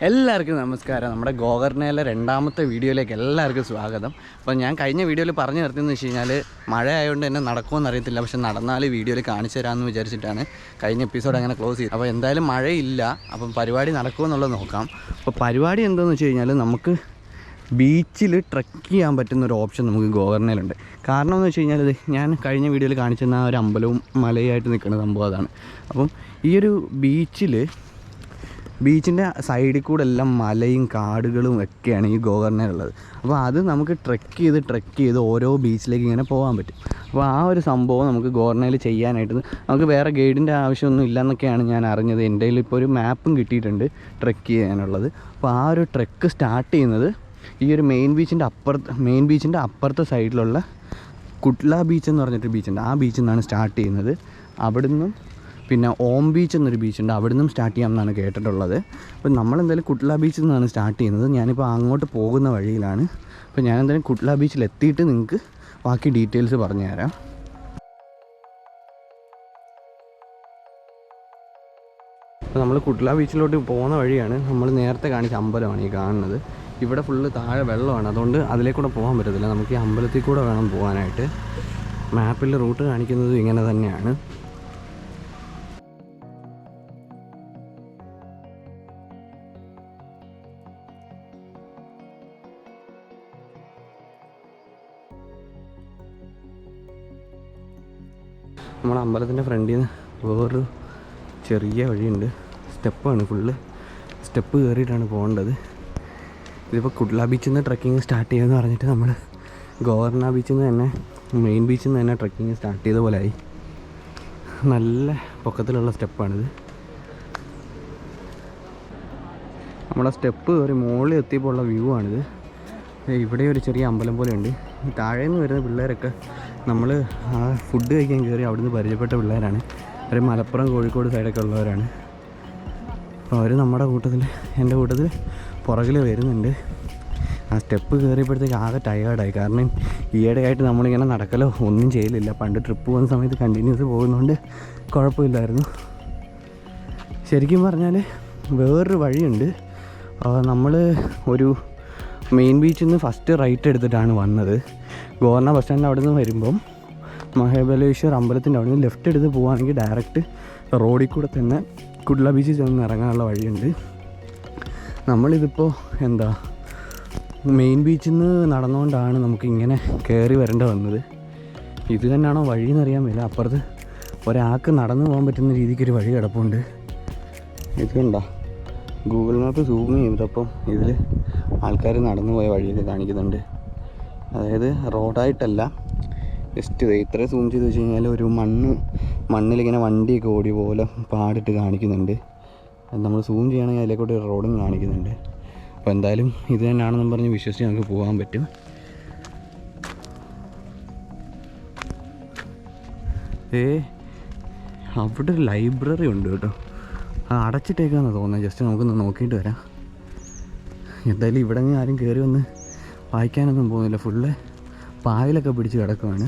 എല്ലാവർക്കും നമസ്കാരം. നമ്മുടെ ഗോകർണയിലെ രണ്ടാമത്തെ വീഡിയോയിലേക്ക് എല്ലാവർക്കും സ്വാഗതം. അപ്പോൾ ഞാൻ കഴിഞ്ഞ വീഡിയോയിൽ പറഞ്ഞു നിർത്തിയെന്ന് വെച്ച് കഴിഞ്ഞാൽ മഴ ആയതുകൊണ്ട് തന്നെ നടക്കുമെന്ന് അറിയത്തില്ല, പക്ഷെ നടന്നാൽ വീഡിയോയിൽ കാണിച്ചു തരാമെന്ന് വിചാരിച്ചിട്ടാണ് കഴിഞ്ഞ എപ്പിസോഡ് അങ്ങനെ ക്ലോസ് ചെയ്തത്. അപ്പോൾ എന്തായാലും മഴയില്ല, അപ്പം പരിപാടി നടക്കുമെന്നുള്ളത് നോക്കാം. അപ്പോൾ പരിപാടി എന്താണെന്ന് വെച്ച് കഴിഞ്ഞാൽ നമുക്ക് ബീച്ചിൽ ട്രക്ക് ചെയ്യാൻ പറ്റുന്നൊരു ഓപ്ഷൻ നമുക്ക് ഗോകർണയിലുണ്ട്. കാരണം എന്ന് വെച്ച് കഴിഞ്ഞാൽ ഞാൻ കഴിഞ്ഞ വീഡിയോയിൽ കാണിച്ചിരുന്ന ആ ഒരു അമ്പലവും മലയായിട്ട് നിൽക്കുന്ന സംഭവം അതാണ്. അപ്പം ഈ ഒരു ബീച്ചിൻ്റെ സൈഡിൽ കൂടെ എല്ലാം മലയും കാടുകളും ഒക്കെയാണ് ഈ ഗോകർണയിലുള്ളത്. അപ്പോൾ അത് നമുക്ക് ട്രക്ക് ചെയ്ത് ഓരോ ബീച്ചിലേക്ക് ഇങ്ങനെ പോകാൻ പറ്റും. അപ്പോൾ ആ ഒരു സംഭവം നമുക്ക് ഗോകർണയിൽ ചെയ്യാനായിട്ട് നമുക്ക് വേറെ ഗൈഡിൻ്റെ ആവശ്യമൊന്നും ഇല്ലയെന്നൊക്കെയാണ് ഞാൻ അറിഞ്ഞത്. എൻ്റെ കയ്യിൽ ഇപ്പോൾ ഒരു മാപ്പും കിട്ടിയിട്ടുണ്ട് ട്രക്ക് ചെയ്യാനുള്ളത്. അപ്പോൾ ആ ഒരു ട്രക്ക് സ്റ്റാർട്ട് ചെയ്യുന്നത് ഈ ഒരു മെയിൻ ബീച്ചിൻ്റെ അപ്പുറത്തെ സൈഡിലുള്ള കുട്ട്ല ബീച്ച് എന്ന് പറഞ്ഞിട്ട് ബീച്ചുണ്ട്. ആ ബീച്ചിൽ നിന്നാണ് സ്റ്റാർട്ട് ചെയ്യുന്നത്. അവിടുന്ന് പിന്നെ ഓം ബീച്ച് എന്നൊരു ബീച്ചുണ്ട്, അവിടെ നിന്നും സ്റ്റാർട്ട് ചെയ്യാമെന്നാണ് കേട്ടിട്ടുള്ളത്. അപ്പോൾ നമ്മളെന്തായാലും കുട്ട്ല ബീച്ചിൽ നിന്നാണ് സ്റ്റാർട്ട് ചെയ്യുന്നത്. ഞാനിപ്പോൾ അങ്ങോട്ട് പോകുന്ന വഴിയിലാണ്. അപ്പോൾ ഞാനെന്തായാലും കുട്ട്ല ബീച്ചിൽ എത്തിയിട്ട് നിങ്ങൾക്ക് ബാക്കി ഡീറ്റെയിൽസ് പറഞ്ഞുതരാം. അപ്പോൾ നമ്മൾ കുട്ട്ല ബീച്ചിലോട്ട് പോകുന്ന വഴിയാണ്. നമ്മൾ നേരത്തെ കാണിച്ച അമ്പലമാണ് ഈ കാണുന്നത്. ഇവിടെ ഫുള്ള് താഴെ വെള്ളമാണ്, അതുകൊണ്ട് അതിലേക്കൂടെ പോകാൻ പറ്റത്തില്ല. നമുക്ക് ഈ അമ്പലത്തിൽ കൂടെ വേണം പോകാനായിട്ട്. മാപ്പിൽ റൂട്ട് കാണിക്കുന്നത് ഇങ്ങനെ തന്നെയാണ്. നമ്മുടെ അമ്പലത്തിൻ്റെ ഫ്രണ്ടിൽ നിന്ന് വേറൊരു ചെറിയ വഴിയുണ്ട്, സ്റ്റെപ്പാണ്, ഫുള്ള് സ്റ്റെപ്പ് കയറിയിട്ടാണ് പോകേണ്ടത്. ഇതിപ്പോൾ കുട്ട്ല ബീച്ചിൽ നിന്ന് ട്രക്കിങ് സ്റ്റാർട്ട് ചെയ്യുമെന്ന് പറഞ്ഞിട്ട് നമ്മൾ ഗോകർണ ബീച്ചിൽ നിന്ന് തന്നെ മെയിൻ ബീച്ചിൽ നിന്ന് തന്നെ ട്രക്കിങ് സ്റ്റാർട്ട് ചെയ്ത പോലെ ആയി. നല്ല പൊക്കത്തിലുള്ള സ്റ്റെപ്പാണിത്. നമ്മളെ സ്റ്റെപ്പ് കയറി മുകളിൽ എത്തിയപ്പോൾ ഉള്ള വ്യൂ ആണിത്. ഇവിടെ ഒരു ചെറിയ അമ്പലം പോലെ ഉണ്ട്. താഴെ നിന്ന് വരുന്ന പിള്ളേരൊക്കെ നമ്മൾ ആ ഫുഡ് കഴിക്കാൻ കയറി അവിടുന്ന് പരിചയപ്പെട്ട പിള്ളേരാണ്. അവർ മലപ്പുറം കോഴിക്കോട് സൈഡൊക്കെ ഉള്ളവരാണ്. അപ്പോൾ അവർ എൻ്റെ കൂട്ടത്തിൽ പുറകിൽ വരുന്നുണ്ട്. ആ സ്റ്റെപ്പ് കയറിയപ്പോഴത്തേക്ക് ആകെ ടയേർഡായി. കാരണം ഈയിടെയായിട്ട് നമ്മളിങ്ങനെ നടക്കലോ ഒന്നും ചെയ്യലില്ല. പണ്ട് ട്രിപ്പ് പോകുന്ന സമയത്ത് കണ്ടിന്യൂസ് പോകുന്നതുകൊണ്ട് കുഴപ്പമില്ലായിരുന്നു. ശരിക്കും പറഞ്ഞാൽ വേറൊരു വഴിയുണ്ട്. നമ്മൾ ഒരു മെയിൻ ബീച്ചിൽ നിന്ന് ഫസ്റ്റ് റൈറ്റ് എടുത്തിട്ടാണ് വന്നത്. ഗോകർണ ബസ് സ്റ്റാൻഡിൻ്റെ അവിടെ നിന്ന് വരുമ്പം മഹാബലേശ്വർ അമ്പലത്തിൻ്റെ അവിടെ നിന്ന് ലെഫ്റ്റ് എടുത്ത് പോവുകയാണെങ്കിൽ ഡയറക്റ്റ് റോഡിൽ കൂടെ തന്നെ കുട്ട്ല ബീച്ചിൽ ചെന്ന് ഇറങ്ങാനുള്ള വഴിയുണ്ട്. നമ്മളിതിപ്പോൾ മെയിൻ ബീച്ചിൽ നിന്ന് നടന്നുകൊണ്ടാണ് നമുക്കിങ്ങനെ കയറി വരേണ്ടി വന്നത്. ഇത് തന്നെയാണോ വഴി എന്നറിയാൻ പറ്റില്ല. അപ്പുറത്ത് ഒരാൾക്ക് നടന്നു പോകാൻ പറ്റുന്ന രീതിക്കൊരു വഴി കിടപ്പുണ്ട്. ഇത് കണ്ടോ, ഗൂഗിൾ മാപ്പ് സൂം ചെയ്തപ്പം ഇതിൽ ആൾക്കാർ നടന്നു പോയ വഴിയൊക്കെ കാണിക്കുന്നുണ്ട്. അതായത് റോഡായിട്ടല്ല, ജസ്റ്റ് ഇത്ര സൂം ചെയ്ത് വെച്ച് കഴിഞ്ഞാൽ ഒരു മണ്ണിലിങ്ങനെ വണ്ടിയൊക്കെ ഓടി പോലെ പാടിട്ട് കാണിക്കുന്നുണ്ട്. അത് നമ്മൾ സൂം ചെയ്യണമെങ്കിൽ അതിലേക്കൂടെ ഒരു റോഡും കാണിക്കുന്നുണ്ട്. അപ്പോൾ എന്തായാലും ഇത് തന്നെയാണെന്ന് പറഞ്ഞ് വിശ്വസിച്ച് നമുക്ക് പോകാൻ പറ്റും. അവിടെ ഒരു ലൈബ്രറി ഉണ്ട് കേട്ടോ. അടച്ചിട്ടേക്കാന്ന് തോന്നുന്നത്. ജസ്റ്റ് നമുക്കൊന്ന് നോക്കിയിട്ട് വരാം. എന്തായാലും ഇവിടെ നിന്ന് ആരും കയറി വന്ന് വായിക്കാനൊന്നും പോകുന്നില്ല. ഫുള്ള് പായലൊക്കെ പിടിച്ച് കിടക്കുവാണ്.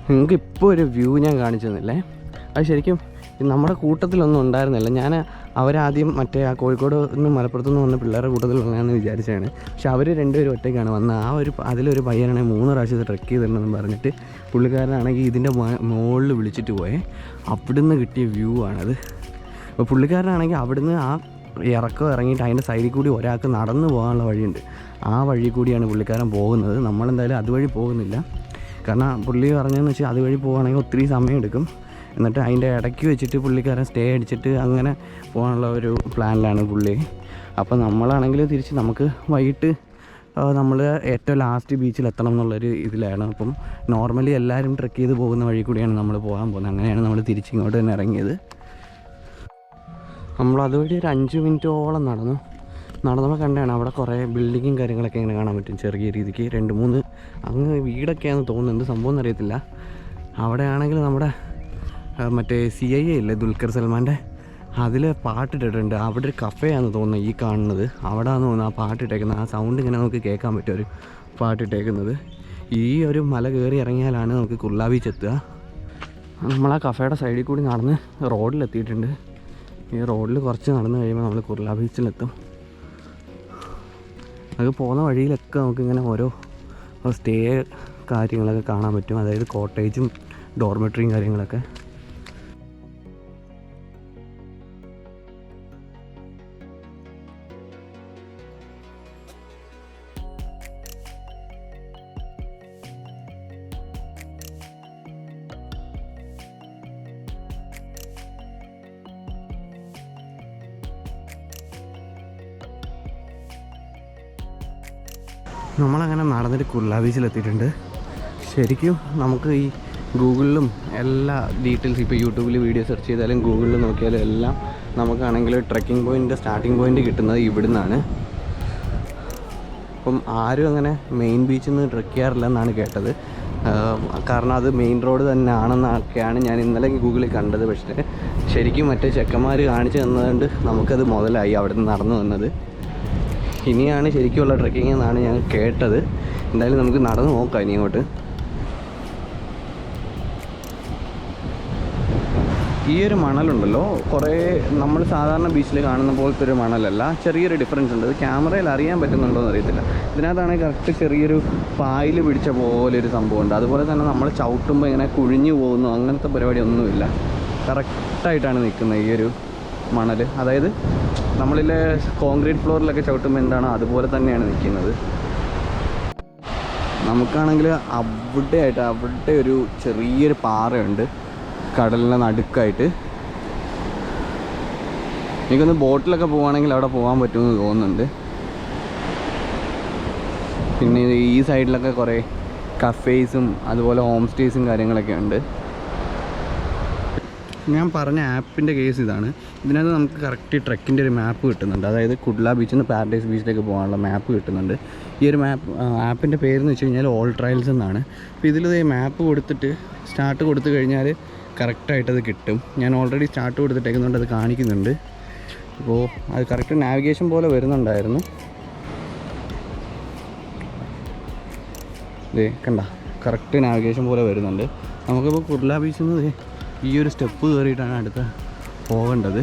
നിങ്ങൾക്ക് ഇപ്പോൾ ഒരു വ്യൂ ഞാൻ കാണിച്ചു തന്നില്ലേ, അത് ശരിക്കും നമ്മുടെ കൂട്ടത്തിലൊന്നും ഉണ്ടായിരുന്നില്ല. ഞാൻ അവരാദ്യം മറ്റേ ആ കോഴിക്കോട് നിന്ന് മലപ്പുറത്തു നിന്ന് വന്ന പിള്ളേരുടെ കൂട്ടത്തിലുള്ളതെന്ന് വിചാരിച്ചതാണ്. പക്ഷെ അവർ രണ്ടുപേരും ഒറ്റയ്ക്കാണ് വന്നത്. അതിലൊരു പയ്യനാണെങ്കിൽ 3 പ്രാവശ്യത്തെ ട്രക്ക് ചെയ്തിട്ടുണ്ടെന്ന് പറഞ്ഞിട്ട് പുള്ളിക്കാരനാണെങ്കിൽ ഇതിൻ്റെ മുകളിൽ വിളിച്ചിട്ട് പോയേ. അവിടുന്ന് കിട്ടിയ വ്യൂ ആണത്. അപ്പോൾ പുള്ളിക്കാരനാണെങ്കിൽ അവിടുന്ന് ആ ഇറങ്ങിയിട്ട് അതിൻ്റെ സൈഡിൽ കൂടി ഒരാൾക്ക് നടന്നു പോകാനുള്ള വഴിയുണ്ട്. ആ വഴി കൂടിയാണ് പുള്ളിക്കാരൻ പോകുന്നത്. നമ്മളെന്തായാലും അതുവഴി പോകുന്നില്ല. കാരണം പുള്ളി പറഞ്ഞതെന്ന് വെച്ചാൽ അതുവഴി പോകുകയാണെങ്കിൽ ഒത്തിരി സമയം എടുക്കും. എന്നിട്ട് അതിൻ്റെ ഇടയ്ക്ക് വെച്ചിട്ട് പുള്ളിക്കാരൻ സ്റ്റേ അടിച്ചിട്ട് അങ്ങനെ പോകാനുള്ള ഒരു പ്ലാനിലാണ് പുള്ളി. അപ്പോൾ നമ്മളാണെങ്കിൽ തിരിച്ച് നമുക്ക് വൈകിട്ട് നമ്മൾ ഏറ്റവും ലാസ്റ്റ് ബീച്ചിൽ എത്തണം എന്നുള്ളൊരു ഇതിലാണ്. അപ്പം നോർമലി എല്ലാവരും ട്രെക്ക് ചെയ്ത് പോകുന്ന വഴി കൂടിയാണ് നമ്മൾ പോകാൻ പോകുന്നത്. അങ്ങനെയാണ് നമ്മൾ തിരിച്ചിങ്ങോട്ട് തന്നെ ഇറങ്ങിയത്. നമ്മൾ അതുവഴി ഒരു 5 മിനിറ്റോളം നടന്നപ്പോൾ കണ്ടാണ് അവിടെ കുറേ ബിൽഡിങ്ങും കാര്യങ്ങളൊക്കെ ഇങ്ങനെ കാണാൻ പറ്റും. ചെറിയ രീതിക്ക് 2-3 അങ്ങ് വീടൊക്കെയാണെന്ന് തോന്നുന്നുണ്ട്, സംഭവം എന്നറിയത്തില്ല. അവിടെയാണെങ്കിൽ നമ്മുടെ മറ്റേ CIA ഇല്ലേ ദുൽഖർ സൽമാൻ്റെ, അതിൽ പാട്ടിട്ടിട്ടുണ്ട്. അവിടെ ഒരു കഫേയാണെന്ന് തോന്നുന്നു ഈ കാണുന്നത്. അവിടെ ആണെന്ന് തോന്നുന്നു ആ പാട്ടിട്ടേക്കുന്നത്. ആ സൗണ്ട് ഇങ്ങനെ നമുക്ക് കേൾക്കാൻ പറ്റും ഒരു പാട്ടിട്ടേക്കുന്നത്. ഈ ഒരു മല കയറി ഇറങ്ങിയാലാണ് നമുക്ക് കുർള ബീച്ച് എത്തുക. നമ്മൾ ആ കഫേയുടെ സൈഡിൽ കൂടി നടന്ന് റോഡിലെത്തിയിട്ടുണ്ട്. ഈ റോഡിൽ കുറച്ച് നടന്ന് കഴിയുമ്പോൾ നമ്മൾ കുർള ബീച്ചിലെത്തും. അത് പോകുന്ന വഴിയിലൊക്കെ നമുക്കിങ്ങനെ ഓരോ സ്റ്റേ കാര്യങ്ങളൊക്കെ കാണാൻ പറ്റും. അതായത് കോട്ടേജും ഡോർമെട്രിയും കാര്യങ്ങളൊക്കെ. നമ്മളങ്ങനെ നടന്നിട്ട് കുർള ബീച്ചിലെത്തിയിട്ടുണ്ട്. ശരിക്കും നമുക്ക് ഈ ഗൂഗിളിലും എല്ലാ ഡീറ്റെയിൽസ്, ഇപ്പോൾ യൂട്യൂബിൽ വീഡിയോ സെർച്ച് ചെയ്താലും ഗൂഗിളിൽ നോക്കിയാലും എല്ലാം നമുക്കാണെങ്കിൽ ട്രെക്കിംഗ് പോയിൻ്റ് സ്റ്റാർട്ടിംഗ് പോയിൻ്റ് കിട്ടുന്നത് ഇവിടെ നിന്നാണ്. അപ്പം ആരും അങ്ങനെ മെയിൻ ബീച്ചിൽ നിന്ന് ട്രെക്ക് ചെയ്യാറില്ല എന്നാണ് കേട്ടത്. കാരണം അത് മെയിൻ റോഡ് തന്നെ ആണെന്നൊക്കെയാണ് ഞാൻ ഇന്നലെ ഗൂഗിളിൽ കണ്ടത്. പക്ഷേ ശരിക്കും മറ്റേ ചെക്കന്മാർ കാണിച്ചു തന്നതുകൊണ്ട് നമുക്കത് മുതലായി അവിടെ നിന്ന് നടന്നു വന്നത്. ഇനിയാണ് ശരിക്കുമുള്ള ട്രെക്കിംഗ് എന്നാണ് ഞാൻ കേട്ടത്. എന്തായാലും നമുക്ക് നടന്ന് നോക്കാം ഇനി അങ്ങോട്ട്. ഈ ഒരു മണലുണ്ടല്ലോ, കുറേ നമ്മൾ സാധാരണ ബീച്ചിൽ കാണുന്ന പോലത്തെ ഒരു മണലല്ല, ചെറിയൊരു ഡിഫറൻസ് ഉണ്ട്. അത് ക്യാമറയിൽ അറിയാൻ പറ്റുന്നുണ്ടോ എന്ന് അറിയത്തില്ല. ഇതിനകത്താണെങ്കിൽ കറക്റ്റ് ചെറിയൊരു പായൽ പിടിച്ച പോലെ ഒരു സംഭവമുണ്ട്. അതുപോലെ തന്നെ നമ്മൾ ചവിട്ടുമ്പോൾ ഇങ്ങനെ കുഴിഞ്ഞു പോകുന്നു അങ്ങനത്തെ പരിപാടി ഒന്നുമില്ല. കറക്റ്റായിട്ടാണ് നിൽക്കുന്നത് ഈ ഒരു മണൽ. അതായത് നമ്മളിലെ കോൺക്രീറ്റ് ഫ്ലോറിലൊക്കെ ചവിട്ടുമ്പോൾ എന്താണോ അതുപോലെ തന്നെയാണ് നിൽക്കുന്നത്. നമുക്കാണെങ്കിൽ അവിടെ ഒരു ചെറിയൊരു പാറയുണ്ട് കടലിൻ്റെ നടുക്കായിട്ട്. എനിക്കൊന്ന് ബോട്ടിലൊക്കെ പോവുകയാണെങ്കിൽ അവിടെ പോകാൻ പറ്റുമെന്ന് തോന്നുന്നുണ്ട്. പിന്നെ ഈ സൈഡിലൊക്കെ കുറേ കഫേസും അതുപോലെ ഹോം സ്റ്റേസും കാര്യങ്ങളൊക്കെ ഉണ്ട്. ഞാൻ പറഞ്ഞ ആപ്പിൻ്റെ കേസ് ഇതാണ്. ഇതിനകത്ത് നമുക്ക് കറക്റ്റ് ട്രെക്കിൻ്റെ ഒരു മാപ്പ് കിട്ടുന്നുണ്ട്. അതായത് കുർള ബീച്ചിൽ നിന്ന് പാരഡൈസ് ബീച്ചിലേക്ക് പോകാനുള്ള മാപ്പ് കിട്ടുന്നുണ്ട്. ഈ ഒരു ആപ്പിൻ്റെ പേരെന്ന് വെച്ച് കഴിഞ്ഞാൽ ഓൾ ട്രയൽസ് എന്നാണ്. അപ്പോൾ ഇതിൽ മാപ്പ് കൊടുത്തിട്ട് സ്റ്റാർട്ട് കൊടുത്തു കഴിഞ്ഞാൽ കറക്റ്റായിട്ടത് കിട്ടും. ഞാൻ ഓൾറെഡി സ്റ്റാർട്ട് കൊടുത്തിട്ടേക്കുന്നുണ്ട്, അത് കാണിക്കുന്നുണ്ട്. അപ്പോൾ അത് കറക്റ്റ് നാവിഗേഷൻ പോലെ വരുന്നുണ്ടായിരുന്നു. ഇതേ കണ്ട, കറക്റ്റ് നാവിഗേഷൻ പോലെ വരുന്നുണ്ട്. നമുക്കിപ്പോൾ കുർള ബീച്ചിൽ നിന്ന് ഈ ഒരു സ്റ്റെപ്പ് കയറിയിട്ടാണ് അടുത്ത പോകേണ്ടത്.